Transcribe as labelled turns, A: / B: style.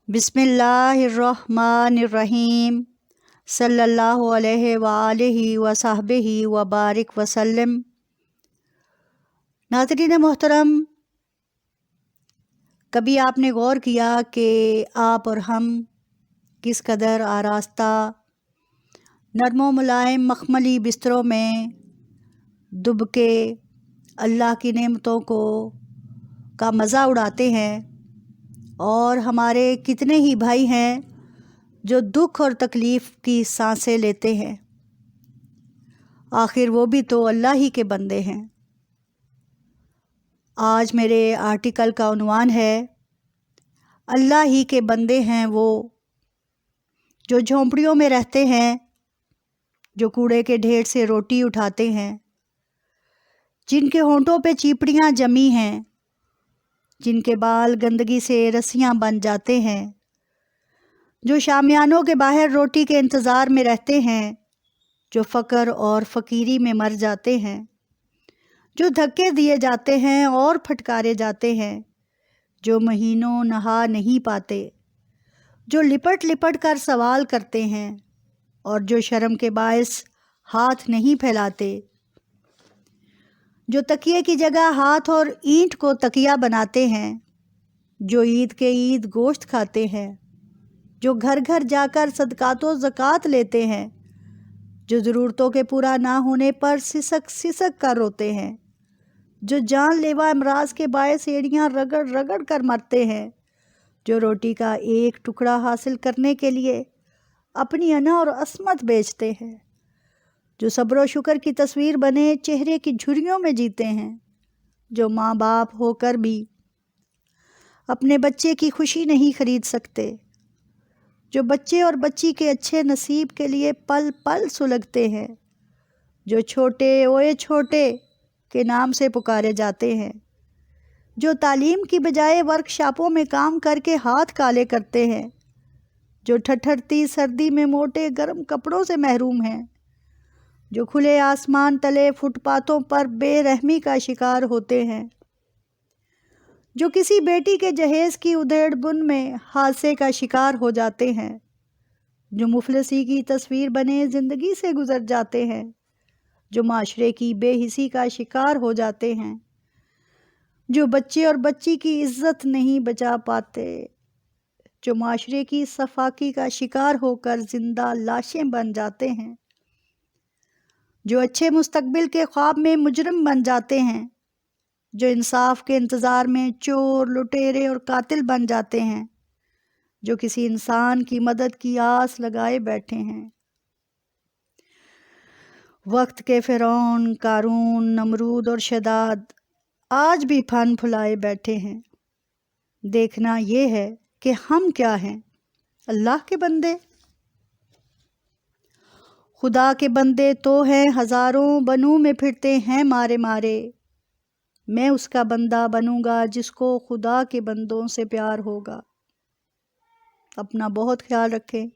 A: بسم اللہ الرحمن الرحیم صلی اللہ علیہ وآلہ وصحبہ وبارک وسلم۔ ناظرین محترم، کبھی آپ نے غور کیا کہ آپ اور ہم کس قدر آراستہ نرم و ملائم مخملی بستروں میں دب کے اللہ کی نعمتوں کا مزہ اڑاتے ہیں، اور ہمارے کتنے ہی بھائی ہیں جو دکھ اور تکلیف کی سانسیں لیتے ہیں۔ آخر وہ بھی تو اللہ ہی کے بندے ہیں۔ آج میرے آرٹیکل کا عنوان ہے اللہ ہی کے بندے ہیں وہ جو جھونپڑیوں میں رہتے ہیں، جو کوڑے کے ڈھیر سے روٹی اٹھاتے ہیں، جن کے ہونٹوں پہ چیپڑیاں جمی ہیں، جن کے بال گندگی سے رسیاں بن جاتے ہیں، جو شامیانوں کے باہر روٹی کے انتظار میں رہتے ہیں، جو فقر اور فقیری میں مر جاتے ہیں، جو دھکے دیے جاتے ہیں اور پھٹکارے جاتے ہیں، جو مہینوں نہا نہیں پاتے، جو لپٹ لپٹ کر سوال کرتے ہیں اور جو شرم کے باعث ہاتھ نہیں پھیلاتے، جو تکیے کی جگہ ہاتھ اور اینٹ کو تکیہ بناتے ہیں، جو عید کے عید گوشت کھاتے ہیں، جو گھر گھر جا کر صدقات و زکوٰۃ لیتے ہیں، جو ضرورتوں کے پورا نہ ہونے پر سسک سسک کر روتے ہیں، جو جان لیوا امراض کے باعث ایڑیاں رگڑ رگڑ کر مرتے ہیں، جو روٹی کا ایک ٹکڑا حاصل کرنے کے لیے اپنی انا اور عصمت بیچتے ہیں، جو صبر و شکر کی تصویر بنے چہرے کی جھریوں میں جیتے ہیں، جو ماں باپ ہو کر بھی اپنے بچے کی خوشی نہیں خرید سکتے، جو بچے اور بچی کے اچھے نصیب کے لیے پل پل سلگتے ہیں، جو چھوٹے اوئے چھوٹے کے نام سے پکارے جاتے ہیں، جو تعلیم کی بجائے ورک شاپوں میں کام کر کے ہاتھ کالے کرتے ہیں، جو ٹھٹھرتی سردی میں موٹے گرم کپڑوں سے محروم ہیں، جو کھلے آسمان تلے فٹ پاتھوں پر بے رحمی کا شکار ہوتے ہیں، جو کسی بیٹی کے جہیز کی ادھیڑ بن میں حادثے کا شکار ہو جاتے ہیں، جو مفلسی کی تصویر بنے زندگی سے گزر جاتے ہیں، جو معاشرے کی بے حسی کا شکار ہو جاتے ہیں، جو بچے اور بچی کی عزت نہیں بچا پاتے، جو معاشرے کی صفاقی کا شکار ہو کر زندہ لاشیں بن جاتے ہیں، جو اچھے مستقبل کے خواب میں مجرم بن جاتے ہیں، جو انصاف کے انتظار میں چور لٹیرے اور قاتل بن جاتے ہیں، جو کسی انسان کی مدد کی آس لگائے بیٹھے ہیں۔ وقت کے فرعون، قارون، نمرود اور شداد آج بھی پھن پھلائے بیٹھے ہیں۔ دیکھنا یہ ہے کہ ہم کیا ہیں، اللہ کے بندے؟ خدا کے بندے تو ہیں ہزاروں، بنوں میں پھرتے ہیں مارے مارے۔ میں اس کا بندہ بنوں گا جس کو خدا کے بندوں سے پیار ہوگا۔ اپنا بہت خیال رکھیں۔